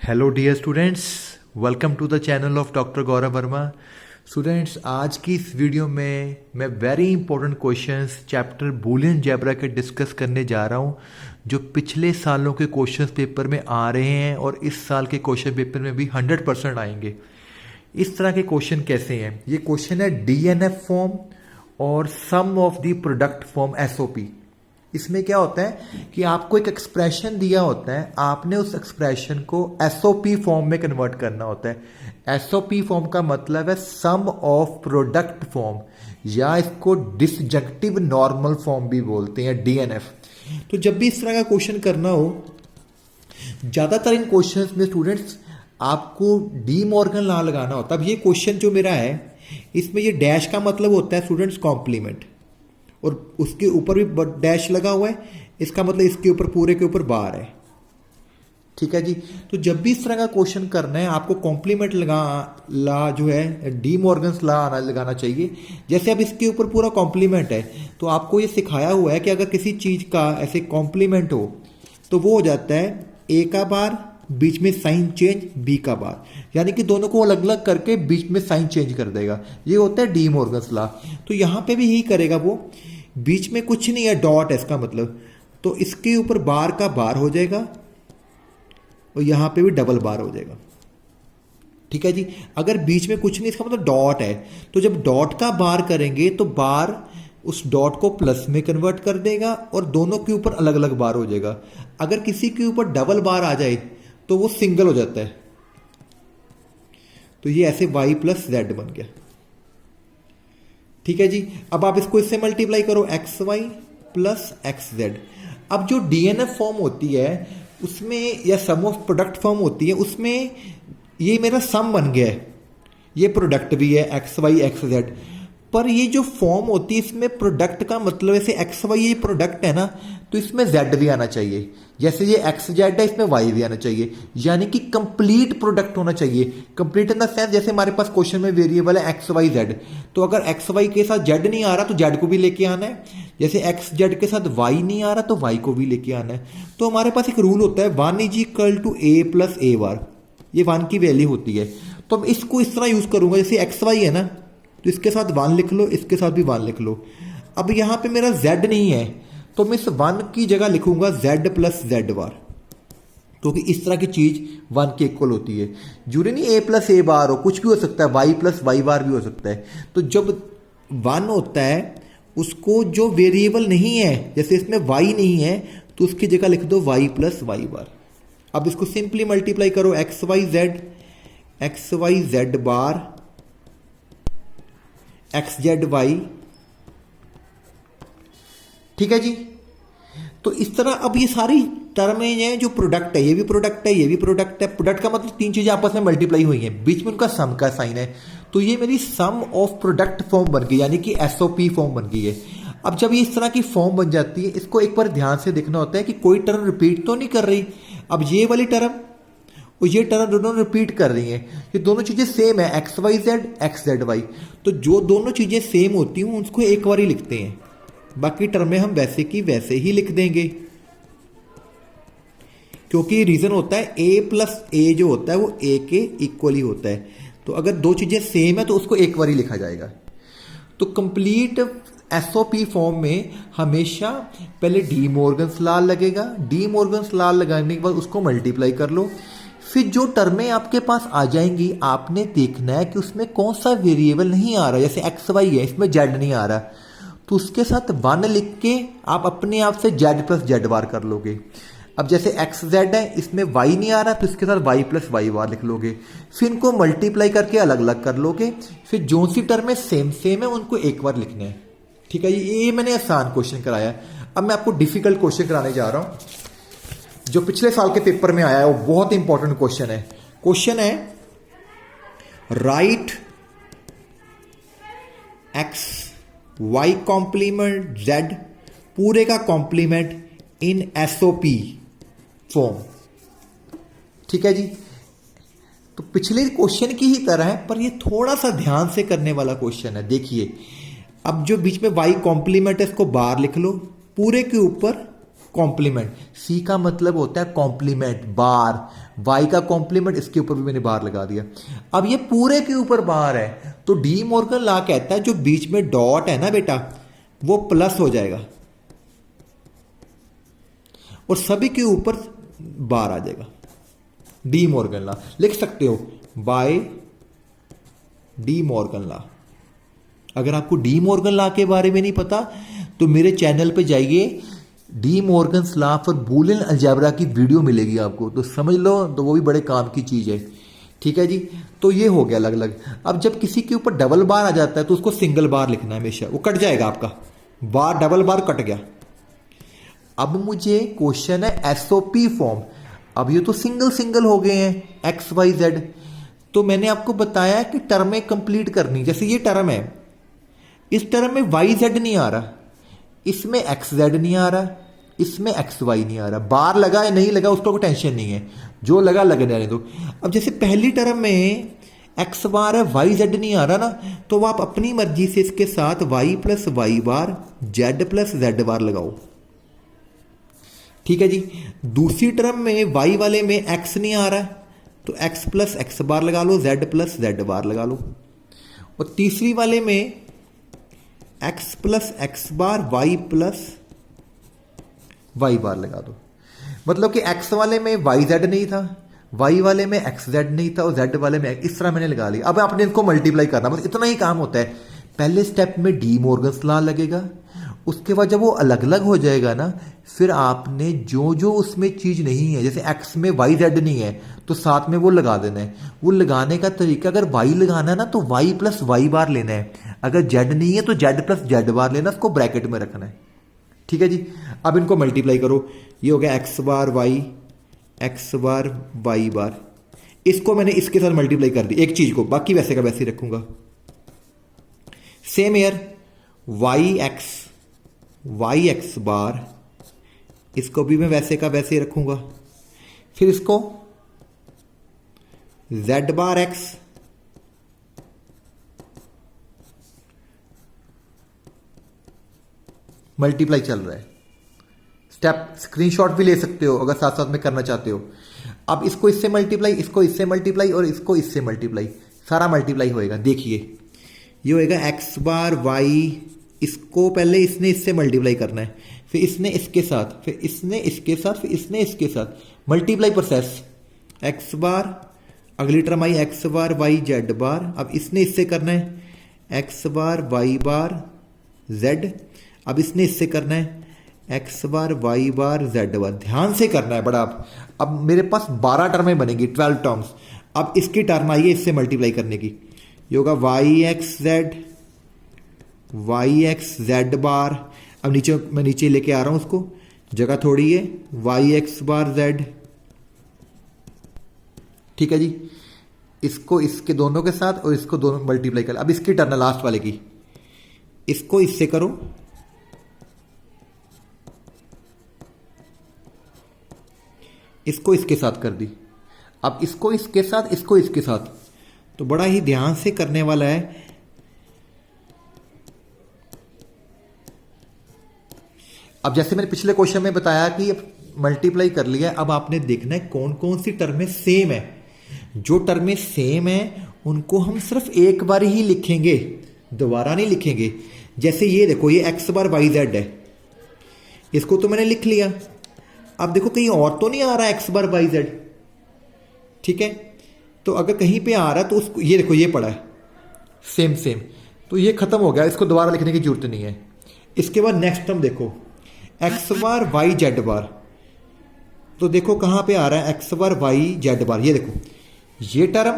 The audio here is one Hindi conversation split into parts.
Hello dear students, welcome to the channel of doctor Gaurav Verma. Students, आज की इस वीडियो में मैं very important questions chapter boolean algebra के डिस्कस करने जा रहा हूं, जो पिछले सालों के क्वेश्चंस पेपर में आ रहे हैं और इस साल के क्वेश्चन पेपर में भी 100% आएंगे। इस तरह के क्वेश्चन कैसे हैं? ये क्वेश्चन है डीएनएफ फॉर्म और sum of the product form SOP. इसमें क्या होता है कि आपको एक एक्सप्रेशन दिया होता है, आपने उस एक्सप्रेशन को एसओपी फॉर्म में कन्वर्ट करना होता है। एसओपी फॉर्म का मतलब है सम ऑफ प्रोडक्ट फॉर्म, या इसको डिसजंक्टिव नॉर्मल फॉर्म भी बोलते हैं, डीएनएफ। तो जब भी इस तरह का क्वेश्चन करना हो, ज्यादातर इन क्वेश्चंस में स्टूडेंट्स आपको डी मॉर्गन लॉ लगाना होता है। अब ये क्वेश्चन जो मेरा है, इसमें ये डैश का मतलब होता है स्टूडेंट्स कॉम्प्लीमेंट, और उसके ऊपर भी डैश लगा हुआ है, इसका मतलब इसके ऊपर पूरे के ऊपर बार है। ठीक है जी। तो जब भी इस तरह का क्वेश्चन करना है, आपको कॉम्प्लीमेंट ला जो है डी मॉर्गन्स लॉ लगाना चाहिए। जैसे अब इसके ऊपर पूरा कॉम्प्लीमेंट है, तो आपको ये सिखाया हुआ है कि अगर किसी चीज का ऐसे कॉम्प्लीमेंट हो तो वो हो जाता है ए का बार, बीच में साइन चेंज बी का बार, यानी कि दोनों को अलग अलग करके बीच में साइन चेंज कर देगा। ये होता है डी मॉर्गन्स लॉ। तो यहां पे भी यही करेगा वो, बीच में कुछ नहीं है, डॉट है इसका मतलब, तो इसके ऊपर बार का बार हो जाएगा और यहां पे भी डबल बार हो जाएगा। ठीक है जी। अगर बीच में कुछ नहीं, इसका मतलब डॉट है, तो जब डॉट का बार करेंगे तो बार उस डॉट को प्लस में कन्वर्ट कर देगा और दोनों के ऊपर अलग अलग बार हो जाएगा। अगर किसी के ऊपर डबल बार आ जाए तो वो सिंगल हो जाता है। तो ये ऐसे y प्लस जेड बन गया। ठीक है जी। अब आप इसको इससे मल्टीप्लाई करो, x y plus x z. अब जो डीएनएफ फॉर्म होती है उसमें, या सम ऑफ प्रोडक्ट फॉर्म होती है, उसमें ये मेरा सम बन गया है, ये प्रोडक्ट भी है एक्स वाई एक्स जेड। पर ये जो फॉर्म होती है इसमें प्रोडक्ट का मतलब, ऐसे एक्स वाई ये प्रोडक्ट है ना, तो इसमें जेड भी आना चाहिए। जैसे ये एक्स जेड है, इसमें वाई भी आना चाहिए, यानी कि कंप्लीट प्रोडक्ट होना चाहिए। कंप्लीट इन द सेंस, जैसे हमारे पास क्वेश्चन में वेरिएबल है एक्स वाई जेड, तो अगर एक्स वाई के साथ जेड नहीं आ रहा तो जेड को भी लेके आना है। जैसे एक्स जेड के साथ वाई नहीं आ रहा तो वाई को भी लेके आना है। तो हमारे पास एक रूल होता है, 1 is equal to A plus A bar, ये 1 की वैल्यू होती है। तो अब इसको इस तरह यूज करूंगा, जैसे एक्स वाई है ना, तो इसके साथ 1 लिख लो, इसके साथ भी 1 लिख लो। अब यहां पे मेरा z नहीं है, तो मैं इस 1 की जगह लिखूंगा z प्लस जेड बार, क्योंकि इस तरह की चीज 1 के इक्वल होती है। जरूरी नहीं a प्लस ए बार हो, कुछ भी हो सकता है, y प्लस वाई बार भी हो सकता है। तो जब 1 होता है, उसको जो वेरिएबल नहीं है, जैसे इसमें y नहीं है, तो उसकी जगह लिख दो y प्लस वाई बार। अब इसको सिंपली मल्टीप्लाई करो, एक्स वाई जेड बार एक्स जेड वाई। ठीक है जी। तो इस तरह अब ये सारी टर्में हैं जो प्रोडक्ट है, ये भी प्रोडक्ट है, ये भी प्रोडक्ट है। प्रोडक्ट का मतलब 3 चीजें आपस में मल्टीप्लाई हुई हैं, बीच में उनका सम का साइन है, तो ये मेरी सम ऑफ प्रोडक्ट फॉर्म बन गई, यानी कि एसओपी फॉर्म बन गई है। अब जब ये इस तरह की फॉर्म बन जाती है, इसको एक बार ध्यान से देखना होता है कि कोई टर्म रिपीट तो नहीं कर रही। अब ये वाली टर्म और ये टर्म दोनों रिपीट कर रही हैं, ये दोनों चीजें सेम है, x y z x z y. तो जो दोनों चीजें सेम होती हैं उसको एक बार ही लिखते हैं, बाकी टर्में हम वैसे की वैसे ही लिख देंगे, क्योंकि रीजन होता है ए प्लस ए जो होता है वो ए के इक्वल ही होता है। तो अगर दो चीजें सेम है तो उसको एक बार ही लिखा जाएगा। तो कंप्लीट एसओपी फॉर्म में हमेशा पहले डी मॉर्गन्स लॉ लगेगा, डी मॉर्गन्स लॉ लगाने के बाद उसको मल्टीप्लाई कर लो। फिर जो टर्में आपके पास आ जाएंगी, आपने देखना है कि उसमें कौन सा वेरिएबल नहीं आ रहा। जैसे एक्स वाई है, इसमें जेड नहीं आ रहा, तो उसके साथ 1 लिख के आप अपने आप से जेड प्लस जेड बार कर लोगे। अब जैसे एक्स जेड है, इसमें वाई नहीं आ रहा, तो इसके साथ वाई प्लस वाई बार लिख लोगे। फिर इनको मल्टीप्लाई करके अलग अलग कर लोगे। फिर जो सी टर्में सेम सेम है उनको एक बार लिखना है। ठीक है, ये मैंने आसान क्वेश्चन कराया। अब मैं आपको डिफिकल्ट क्वेश्चन कराने जा रहा हूं, जो पिछले साल के पेपर में आया है, वो बहुत इंपॉर्टेंट क्वेश्चन है। क्वेश्चन है, right x y complement z पूरे का कॉम्प्लीमेंट इन एसओपी फॉर्म। ठीक है जी। तो पिछले क्वेश्चन की ही तरह है, पर ये थोड़ा सा ध्यान से करने वाला क्वेश्चन है। देखिए, अब जो बीच में वाई कॉम्प्लीमेंट है, इसको बार लिख लो, पूरे के ऊपर कॉम्प्लीमेंट, सी का मतलब होता है कॉम्प्लीमेंट, बार, वाई का कॉम्प्लीमेंट, इसके ऊपर भी मैंने बार लगा दिया। अब ये पूरे के ऊपर बार है, तो डी मॉर्गन लॉ कहता है जो बीच में डॉट है ना बेटा वो प्लस हो जाएगा और सभी के ऊपर बार आ जाएगा। डी मॉर्गन लॉ लिख सकते हो बाय डी मॉर्गन लॉ। अगर आपको डी मॉर्गन लॉ के बारे में नहीं पता तो मेरे चैनल पे जाइए, D Morgan's law for Boolean algebra की वीडियो मिलेगी आपको, तो समझ लो, तो वो भी बड़े काम की चीज़ है। ठीक है जी, तो ये हो गया अलग अलग। अब जब किसी के ऊपर डबल बार आ जाता है तो उसको सिंगल बार लिखना है हमेशा, वो कट जाएगा आपका बार, डबल बार कट गया। अब मुझे क्वेश्चन है एसओपी फॉर्म। अब ये तो सिंगल सिंगल हो गए हैं एक्स वाई जेड, तो मैंने आपको बताया कि टर्में कंप्लीट करनी। जैसे ये टर्म है, इस टर्म में वाई जेड नहीं आ रहा, इसमें एक्स जेड नहीं आ रहा, इसमें एक्स वाई नहीं आ रहा, बार लगा या नहीं लगा उसका कोई टेंशन नहीं है, जो लगा लगने रहने दो। अब जैसे पहली टर्म में एक्स बार है, वाई जेड नहीं आ रहा ना, तो आप अपनी मर्जी से इसके साथ वाई प्लस वाई बार, जेड प्लस जेड बार लगाओ। ठीक है जी। दूसरी टर्म में वाई वाले में एक्स नहीं आ रहा तो एक्स प्लस एक्स बार लगा लो, जेड प्लस जेड बार लगा लो। और तीसरी वाले में एक्स प्लस एक्स बार, वाई प्लस वाई बार लगा दो। मतलब कि एक्स वाले में वाई जेड नहीं था, वाई वाले में एक्स जेड नहीं था और जेड वाले में इस तरह मैंने लगा लिया। अब आपने इनको मल्टीप्लाई करना, बस इतना ही काम होता है। पहले स्टेप में डी मॉर्गन्स लॉ लगेगा, उसके बाद जब वो अलग अलग हो जाएगा ना, फिर आपने जो जो उसमें चीज़ नहीं है, जैसे एक्स में वाई जेड नहीं है तो साथ में वो लगा देना है। वो लगाने का तरीका, अगर वाई लगाना है ना तो वाई प्लस वाई बार लेना है, अगर जेड नहीं है तो जेड प्लस जेड बार लेना, उसको ब्रैकेट में रखना है। ठीक है जी। अब इनको मल्टीप्लाई करो, ये हो गया एक्स बार वाई बार, इसको मैंने इसके साथ मल्टीप्लाई कर दी एक चीज को, बाकी वैसे का वैसे ही रखूंगा। सेम ईयर वाई एक्स बार, इसको भी मैं वैसे का वैसे ही रखूंगा। फिर इसको जेड बार एक्स, मल्टीप्लाई चल रहा है। स्टेप स्क्रीनशॉट भी ले सकते हो अगर साथ साथ में करना चाहते हो। अब इसको इससे मल्टीप्लाई, इसको इससे मल्टीप्लाई और इसको इससे मल्टीप्लाई, सारा मल्टीप्लाई होएगा। देखिए ये होएगा एक्स बार वाई, इसको पहले इसने इससे मल्टीप्लाई करना है, फिर इसने इसके साथ, फिर इसने इसके साथ, फिर इसने इसके साथ, मल्टीप्लाई प्रोसेस। एक्स बार, अगली टर्म आई एक्स बार वाई जेड बार, अब इसने इससे करना है एक्स बार वाई बार जेड, अब इसने इससे करना है एक्स बार वाई बार जेड बार। ध्यान से करना है बड़ा। अब मेरे पास 12 टर्में बनेगी, 12 टर्म्स। अब इसकी टर्म आई है इससे मल्टीप्लाई करने की, ये होगा वाई एक्स जेड बार। अब नीचे मैं नीचे लेके आ रहा हूं, उसको जगह थोड़ी है, वाई एक्स बार जेड। ठीक है जी। इसको इसके दोनों के साथ और इसको दोनों मल्टीप्लाई कर। अब इसकी टर्न लास्ट वाले की, इसको इससे करो, इसको इसके साथ कर दी, अब इसको इसके साथ, इसको इसके साथ, तो बड़ा ही ध्यान से करने वाला है। अब जैसे मैंने पिछले क्वेश्चन में बताया कि मल्टीप्लाई कर लिया, अब आपने देखना है कौन कौन सी टर्में सेम है। जो टर्में सेम है उनको हम सिर्फ एक बार ही लिखेंगे, दोबारा नहीं लिखेंगे। जैसे ये देखो, ये एक्स बार वाई जेड है, इसको तो मैंने लिख लिया। अब देखो कहीं और तो नहीं आ रहा एक्स बार वाई जेड, ठीक है। तो अगर कहीं पे आ रहा है तो उसको, ये देखो ये पड़ा है सेम सेम, तो ये खत्म हो गया, इसको दोबारा लिखने की जरूरत नहीं है। इसके बाद नेक्स्ट टर्म देखो एक्स बार वाई जेड बार, तो देखो कहां पे आ रहा है एक्स बार वाई जेड बार। ये देखो ये टर्म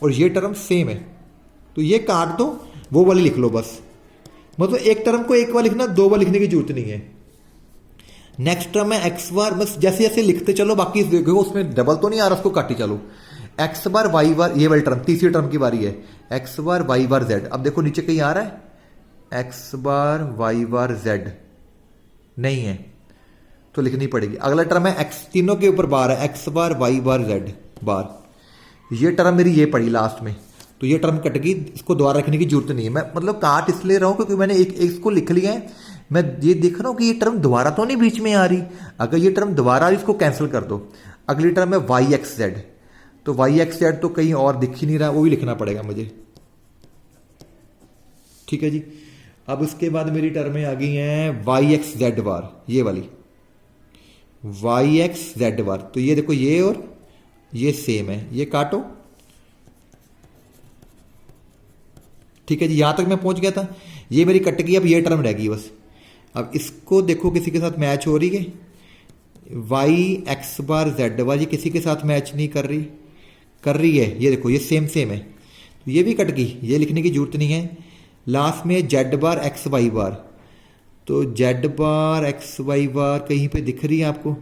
और ये टर्म सेम है, तो ये काट दो, वो वाली लिख लो बस। मतलब एक टर्म को एक बार लिखना, दो बार लिखने की जरूरत नहीं है। नेक्स्ट टर्म है एक्स बार, बस जैसे जैसे लिखते चलो, बाकी देखो उसमें डबल तो नहीं आ रहा, उसको काटी चलो। एक्स बार वाई बार, ये वाली टर्म तीसरी टर्म की बारी है, एक्स बार वाई बार जेड। अब देखो नीचे कहीं आ रहा है एक्स बार वाई बार जेड, नहीं है तो लिखनी पड़ेगी। अगला टर्म है एक्स, तीनों के ऊपर बार है, एक्स बार वाई बार जेड बार। ये टर्म मेरी ये पड़ी लास्ट में, तो ये टर्म कट गई, इसको दोबारा रखने की जरूरत नहीं है। मैं मतलब काट इसलिए रहा हूं क्योंकि मैंने एक इसको लिख लिया है, मैं ये देख रहा हूँ कि ये टर्म दोबारा तो नहीं बीच में आ रही। अगर ये टर्म दोबारा आ रही इसको कैंसिल कर दो। अगली टर्म है वाई एक्स जेड, तो वाई एक्स जेड तो कहीं और दिख ही नहीं रहा, वो भी लिखना पड़ेगा मुझे। ठीक है जी। अब उसके बाद मेरी टर्में आ गई हैं वाई एक्स जेड बार, ये वाली वाई एक्स जेड बार। तो ये देखो ये और ये सेम है, ये काटो। ठीक है जी, यहां तक मैं पहुंच गया था, ये मेरी कट गई। अब ये टर्म रह गई बस। अब इसको देखो किसी के साथ मैच हो रही है, वाई एक्स बार जेड बार, ये किसी के साथ मैच नहीं कर रही, कर रही है, ये देखो ये सेम सेम है, तो ये भी कट गई, ये लिखने की जरूरत नहीं है। लास्ट में जेड बार एक्स वाई बार, तो जेड बार एक्स वाई बार कहीं पे दिख रही है आपको?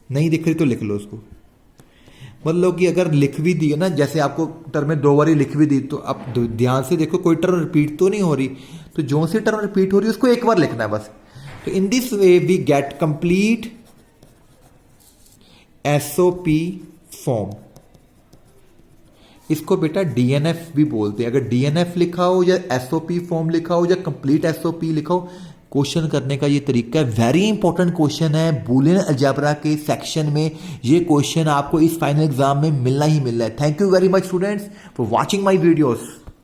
नहीं दिख रही तो लिख लो उसको। मतलब कि अगर लिख भी दी है ना, जैसे आपको टर्में दो बारी लिख भी दी, तो आप ध्यान से देखो कोई टर्म रिपीट तो नहीं हो रही, तो जो सी टर्म रिपीट हो रही है उसको एक बार लिखना है बस। तो in this way we get complete SOP form. इसको बेटा डीएनएफ भी बोलते हैं। अगर डीएनएफ लिखा हो या एसओपी फॉर्म लिखा हो या कंप्लीट एसओपी लिखा हो, क्वेश्चन करने का ये तरीका है। वेरी इंपॉर्टेंट क्वेश्चन है बूलियन अलजेब्रा के सेक्शन में। ये क्वेश्चन आपको इस फाइनल एग्जाम में मिलना ही मिलना है। Thank you very much students for watching my videos.